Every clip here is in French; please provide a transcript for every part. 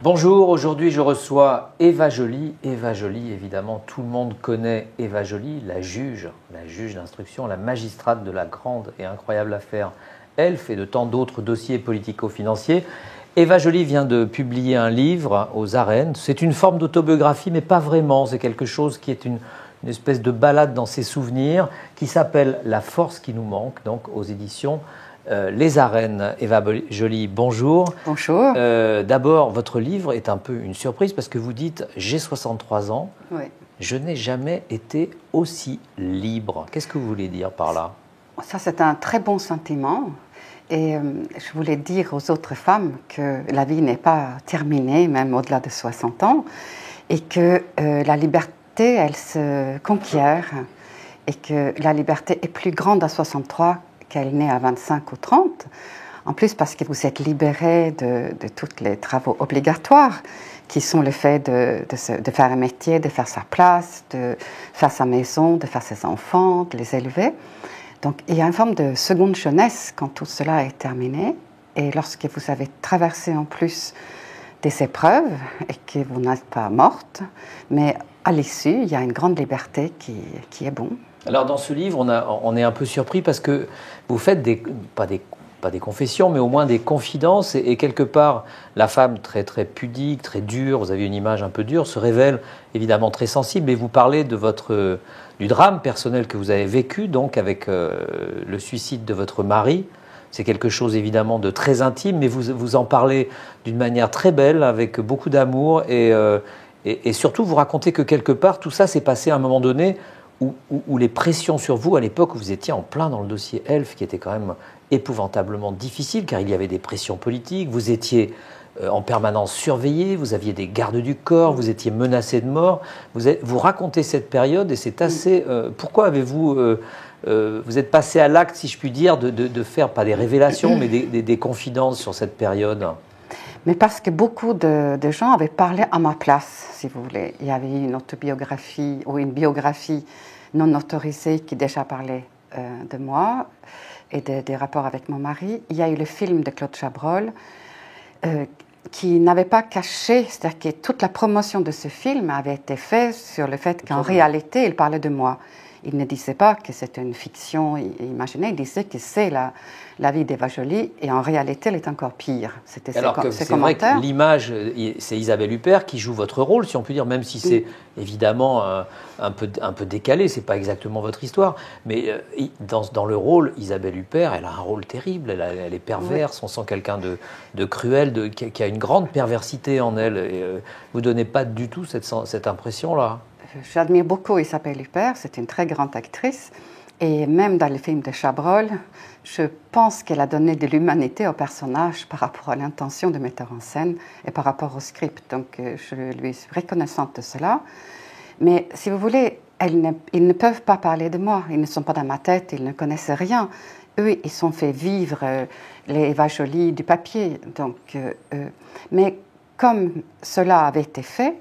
Bonjour, aujourd'hui je reçois Eva Joly. Eva Joly, évidemment, tout le monde connaît Eva Joly, la juge d'instruction, la magistrate de la grande et incroyable affaire Elf et de tant d'autres dossiers politico-financiers. Eva Joly vient de publier un livre aux Arènes. C'est une forme d'autobiographie, mais pas vraiment. C'est quelque chose qui est une espèce de balade dans ses souvenirs qui s'appelle La force qui nous manque, donc aux éditions Les Arènes. Eva Joly, bonjour. Bonjour. D'abord, votre livre est un peu une surprise parce que vous dites « J'ai 63 ans, oui. Je n'ai jamais été aussi libre ». Qu'est-ce que vous voulez dire par là? Ça, c'est un très bon sentiment. Et je voulais dire aux autres femmes que la vie n'est pas terminée, même au-delà de 60 ans, et que la liberté, elle se conquiert, et que la liberté est plus grande à 63 qu'elle n'est à 25 ou 30. En plus, parce que vous êtes libérés de tous les travaux obligatoires, qui sont le fait de faire un métier, de faire sa place, de faire sa maison, de faire ses enfants, de les élever. Donc, il y a une forme de seconde jeunesse quand tout cela est terminé. Et lorsque vous avez traversé en plus des épreuves et que vous n'êtes pas morte, mais à l'issue, il y a une grande liberté qui est bon. Alors, dans ce livre, on est un peu surpris parce que vous faites pas des confessions, mais au moins des confidences. Et quelque part, la femme très, très pudique, très dure, vous avez une image un peu dure, se révèle évidemment très sensible. Et vous parlez du drame personnel que vous avez vécu, donc avec le suicide de votre mari. C'est quelque chose évidemment de très intime, mais vous en parlez d'une manière très belle, avec beaucoup d'amour. Et surtout, vous racontez que quelque part, tout ça s'est passé à un moment donné où les pressions sur vous, à l'époque où vous étiez en plein dans le dossier Elf, qui était quand même épouvantablement difficile, car il y avait des pressions politiques, vous étiez en permanence surveillé, vous aviez des gardes du corps, vous étiez menacé de mort. Vous racontez cette période et c'est assez... pourquoi avez-vous... vous êtes passé à l'acte, si je puis dire, de faire, pas des révélations, mais des confidences sur cette période? Mais parce que beaucoup de gens avaient parlé à ma place, si vous voulez. Il y avait une autobiographie ou une biographie non autorisée qui déjà parlait de moi et des rapports avec mon mari. Il y a eu le film de Claude Chabrol qui n'avait pas caché, c'est-à-dire que toute la promotion de ce film avait été faite sur le fait qu'en réalité, il parlait de moi. Il ne disait pas que c'était une fiction imaginée, il disait que c'est la vie d'Eva Joly, et en réalité, elle est encore pire. C'était alors que c'est vrai que l'image, c'est Isabelle Huppert qui joue votre rôle, si on peut dire, même si c'est évidemment un peu décalé, c'est pas exactement votre histoire, mais dans le rôle, Isabelle Huppert, elle a un rôle terrible, elle est perverse, on sent quelqu'un de cruel, qui a une grande perversité en elle, et vous donnez pas du tout cette impression-là. J'admire beaucoup Isabelle Huppert, c'est une très grande actrice. Et même dans le film de Chabrol, je pense qu'elle a donné de l'humanité au personnage par rapport à l'intention du metteur en scène et par rapport au script. Donc je lui suis reconnaissante de cela. Mais si vous voulez, ils ne peuvent pas parler de moi. Ils ne sont pas dans ma tête, ils ne connaissent rien. Eux, ils sont fait vivre les Eva Joly du papier. Donc, mais comme cela avait été fait,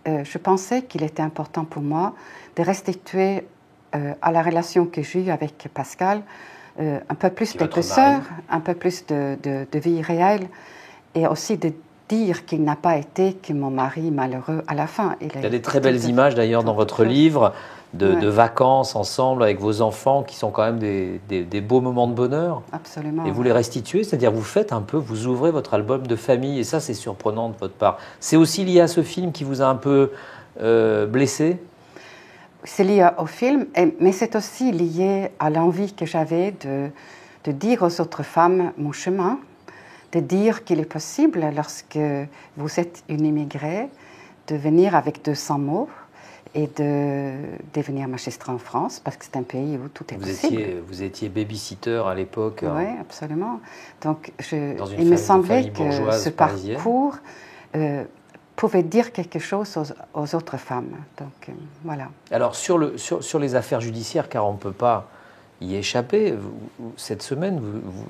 je pensais qu'il était important pour moi de restituer à la relation que j'ai eue avec Pascal un peu plus d'épaisseur, un peu plus de vie réelle, et aussi de dire qu'il n'a pas été que mon mari malheureux à la fin. Il y a des très belles images d'ailleurs dans votre livre de vacances ensemble avec vos enfants qui sont quand même des beaux moments de bonheur. Absolument. Et vous les restituez, c'est-à-dire vous ouvrez votre album de famille, et ça c'est surprenant de votre part. C'est aussi lié à ce film qui vous a un peu blessé? C'est lié au film, mais c'est aussi lié à l'envie que j'avais de dire aux autres femmes mon chemin, de dire qu'il est possible, lorsque vous êtes une immigrée, de venir avec 200 mots et de devenir magistrat en France, parce que c'est un pays où tout est possible. Vous étiez baby-sitter à l'époque. Oui, absolument. Donc, il me semblait que ce parcours pouvait dire quelque chose aux autres femmes. Donc, voilà. Alors, sur les affaires judiciaires, car on ne peut pas y échapper, cette semaine,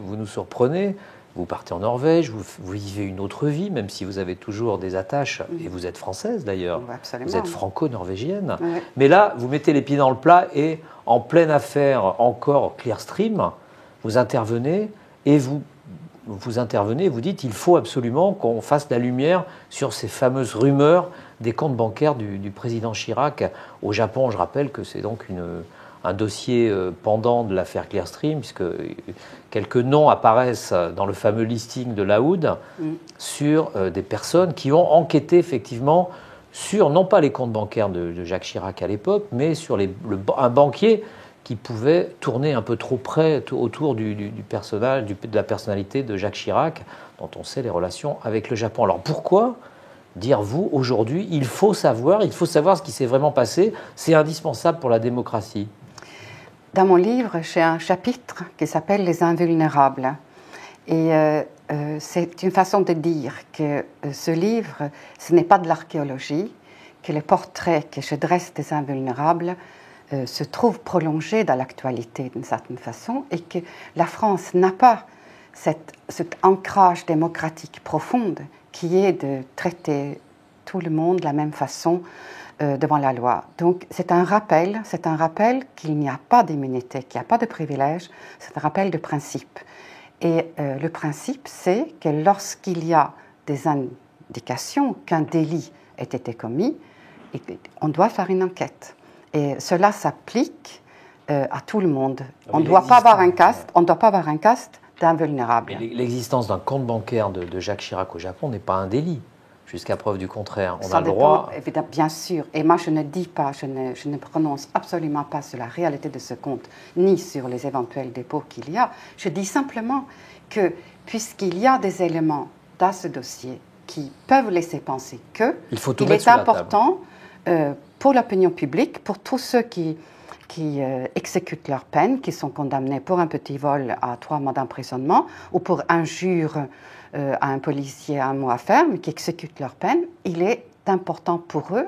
vous nous surprenez. Vous partez en Norvège, vous vivez une autre vie, même si vous avez toujours des attaches, et vous êtes française d'ailleurs, vous êtes franco-norvégienne. Oui. Mais là, vous mettez les pieds dans le plat et en pleine affaire, encore Clearstream, vous intervenez et vous vous intervenez, vous dites qu'il faut absolument qu'on fasse la lumière sur ces fameuses rumeurs des comptes bancaires du président Chirac au Japon. Je rappelle que c'est donc un dossier pendant de l'affaire Clearstream, puisque quelques noms apparaissent dans le fameux listing de l'AOUD sur des personnes qui ont enquêté effectivement sur, non pas les comptes bancaires de Jacques Chirac à l'époque, mais sur un banquier qui pouvait tourner un peu trop près autour du personnage, de la personnalité de Jacques Chirac, dont on sait les relations avec le Japon. Alors pourquoi dire, vous, aujourd'hui, il faut savoir ce qui s'est vraiment passé, c'est indispensable pour la démocratie? Dans mon livre, j'ai un chapitre qui s'appelle « Les invulnérables ». Et c'est une façon de dire que ce livre, ce n'est pas de l'archéologie, que les portraits que je dresse des invulnérables se trouvent prolongés dans l'actualité d'une certaine façon, et que la France n'a pas cet ancrage démocratique profond qui est de traiter tout le monde de la même façon devant la loi. Donc c'est un rappel qu'il n'y a pas d'immunité, qu'il n'y a pas de privilège, c'est un rappel de principe. Et le principe, c'est que lorsqu'il y a des indications qu'un délit ait été commis, on doit faire une enquête. Et cela s'applique à tout le monde. On ne doit pas avoir un caste d'invulnérable. L'existence d'un compte bancaire de Jacques Chirac au Japon n'est pas un délit, jusqu'à preuve du contraire. On Ça a le dépend, droit. Évidemment, bien sûr. Et moi, je ne dis pas, je ne prononce absolument pas sur la réalité de ce compte, ni sur les éventuels dépôts qu'il y a. Je dis simplement que, puisqu'il y a des éléments dans ce dossier qui peuvent laisser penser qu'il est important pour l'opinion publique, pour tous ceux qui exécutent leur peine, qui sont condamnés pour un petit vol à 3 mois d'emprisonnement ou pour injure à un policier à un mot à faire, mais qui exécutent leur peine, il est important pour eux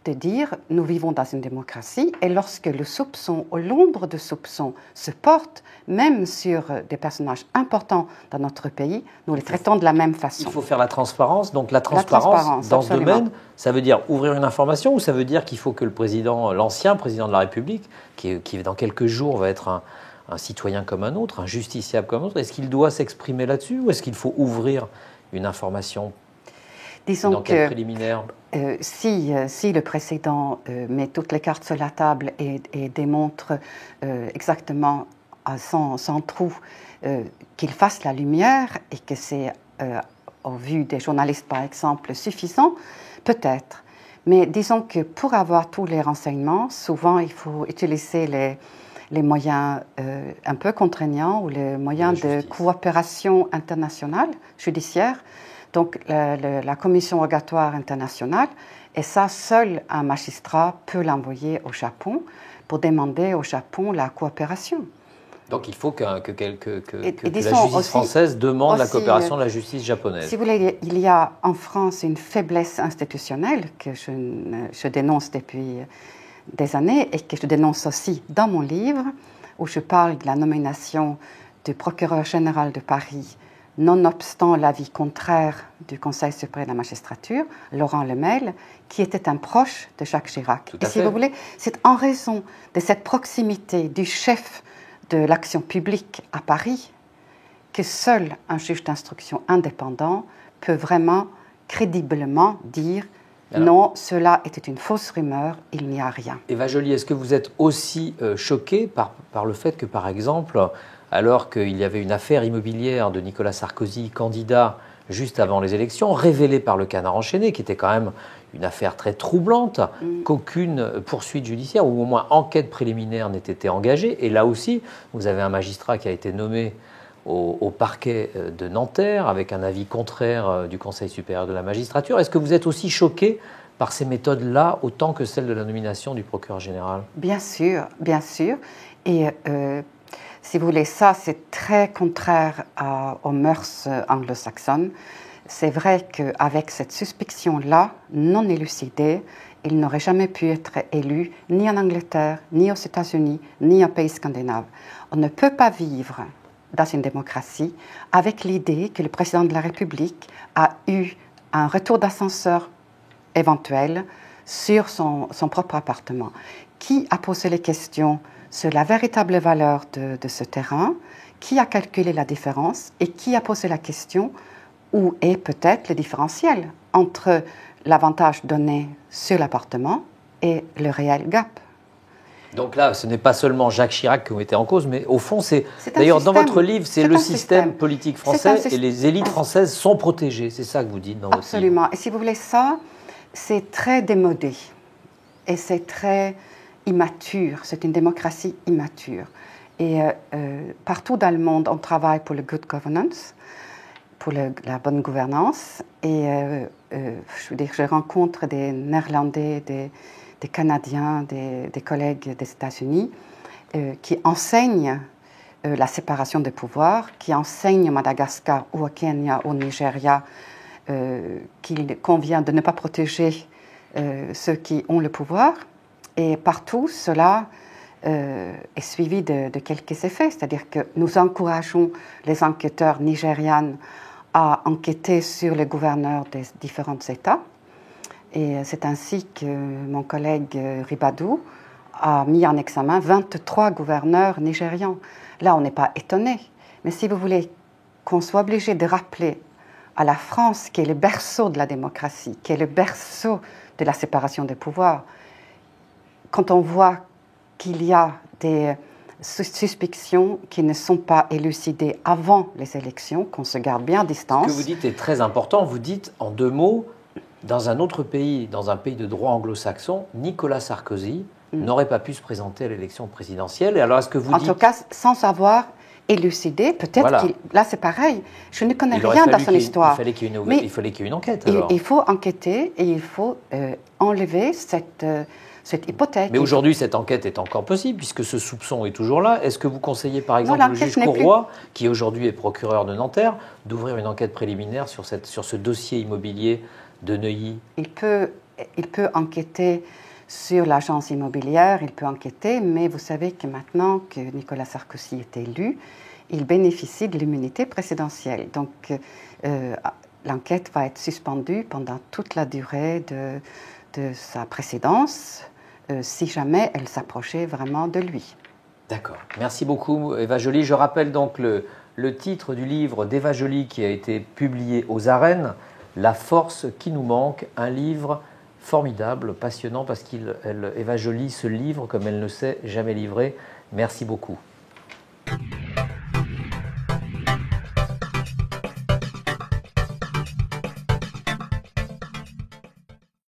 de dire « nous vivons dans une démocratie » et lorsque le soupçon ou l'ombre de soupçon se porte, même sur des personnages importants dans notre pays, nous les traitons de la même façon. Il faut faire la transparence. Donc la transparence dans absolument. Ce domaine, ça veut dire ouvrir une information ou ça veut dire qu'il faut que le président, l'ancien président de la République, qui dans quelques jours va être un citoyen comme un autre, un justiciable comme un autre, est-ce qu'il doit s'exprimer là-dessus ou est-ce qu'il faut ouvrir une information? Disons que préliminaire. Si le président met toutes les cartes sur la table et démontre exactement sans trou qu'il fasse la lumière et que c'est, au vu des journalistes par exemple, suffisant, peut-être. Mais disons que pour avoir tous les renseignements, souvent il faut utiliser les moyens un peu contraignants ou les moyens de coopération internationale, judiciaire. Donc la commission rogatoire internationale, et ça, seul un magistrat peut l'envoyer au Japon pour demander au Japon la coopération. Donc il faut que la justice française demande la coopération de la justice japonaise. Si vous voulez, il y a en France une faiblesse institutionnelle que je dénonce depuis des années et que je dénonce aussi dans mon livre, où je parle de la nomination du procureur général de Paris, nonobstant l'avis contraire du Conseil suprême de la magistrature, Laurent Lemel, qui était un proche de Jacques Chirac. Et si vous voulez, c'est en raison de cette proximité du chef de l'action publique à Paris que seul un juge d'instruction indépendant peut vraiment, crédiblement dire non, cela était une fausse rumeur, il n'y a rien. Eva Joly, est-ce que vous êtes aussi choquée par le fait que, par exemple, alors qu'il y avait une affaire immobilière de Nicolas Sarkozy, candidat juste avant les élections, révélée par le Canard enchaîné, qui était quand même une affaire très troublante, qu'aucune poursuite judiciaire ou au moins enquête préliminaire n'ait été engagée. Et là aussi, vous avez un magistrat qui a été nommé au parquet de Nanterre avec un avis contraire du Conseil supérieur de la magistrature. Est-ce que vous êtes aussi choqué par ces méthodes-là, autant que celle de la nomination du procureur général? Bien sûr, bien sûr. Et si vous voulez, ça, c'est très contraire aux mœurs anglo-saxonnes. C'est vrai qu'avec cette suspicion-là, non élucidée, il n'aurait jamais pu être élu ni en Angleterre, ni aux États-Unis, ni en pays scandinave. On ne peut pas vivre dans une démocratie avec l'idée que le président de la République a eu un retour d'ascenseur éventuel sur son propre appartement. Qui a posé les questions sur la véritable valeur de ce terrain? qui a calculé la différence et qui a posé la question où est peut-être le différentiel entre l'avantage donné sur l'appartement et le réel gap. Donc là, ce n'est pas seulement Jacques Chirac qui ont été en cause, mais au fond, c'est d'ailleurs dans votre livre, c'est le système politique français et les élites françaises sont protégées. C'est ça que vous dites dans votre livre. Absolument. Et si vous voulez ça, c'est très démodé et c'est très immature. C'est une démocratie immature. Et partout dans le monde, on travaille pour le good governance, pour la bonne gouvernance. Et je veux dire, je rencontre des Néerlandais, des Canadiens, des collègues des États-Unis qui enseignent la séparation des pouvoirs, qui enseignent au Madagascar ou au Kenya, au Nigeria, qu'il convient de ne pas protéger ceux qui ont le pouvoir. Et partout, cela est suivi de quelques effets, c'est-à-dire que nous encourageons les enquêteurs nigérians à enquêter sur les gouverneurs des différents États. Et c'est ainsi que mon collègue Ribadou a mis en examen 23 gouverneurs nigérians. Là, on n'est pas étonné. Mais si vous voulez qu'on soit obligé de rappeler à la France, qui est le berceau de la démocratie, qui est le berceau de la séparation des pouvoirs, quand on voit qu'il y a des suspicions qui ne sont pas élucidées avant les élections, qu'on se garde bien à distance. Ce que vous dites est très important. Vous dites, en 2 mots, dans un autre pays, dans un pays de droit anglo-saxon, Nicolas Sarkozy n'aurait pas pu se présenter à l'élection présidentielle. Et alors, est-ce que vous dites... En tout cas, sans avoir élucidé, peut-être qu'il... Là, c'est pareil. Je ne connais rien dans son histoire. Il fallait qu'il y ait une enquête, alors. Il faut enquêter et il faut enlever cette hypothèque. Mais aujourd'hui, cette enquête est encore possible, puisque ce soupçon est toujours là. Est-ce que vous conseillez, par exemple, le juge Courroy, qui aujourd'hui est procureur de Nanterre, d'ouvrir une enquête préliminaire sur ce dossier immobilier de Neuilly? Il peut enquêter sur l'agence immobilière, il peut enquêter, mais vous savez que maintenant que Nicolas Sarkozy est élu, il bénéficie de l'immunité présidentielle. Donc, l'enquête va être suspendue pendant toute la durée de sa présidence, si jamais elle s'approchait vraiment de lui. D'accord. Merci beaucoup, Eva Joly. Je rappelle donc le titre du livre d'Eva Joly qui a été publié aux Arènes, La force qui nous manque, un livre formidable, passionnant, parce qu'Eva Joly se livre comme elle ne s'est jamais livrée. Merci beaucoup.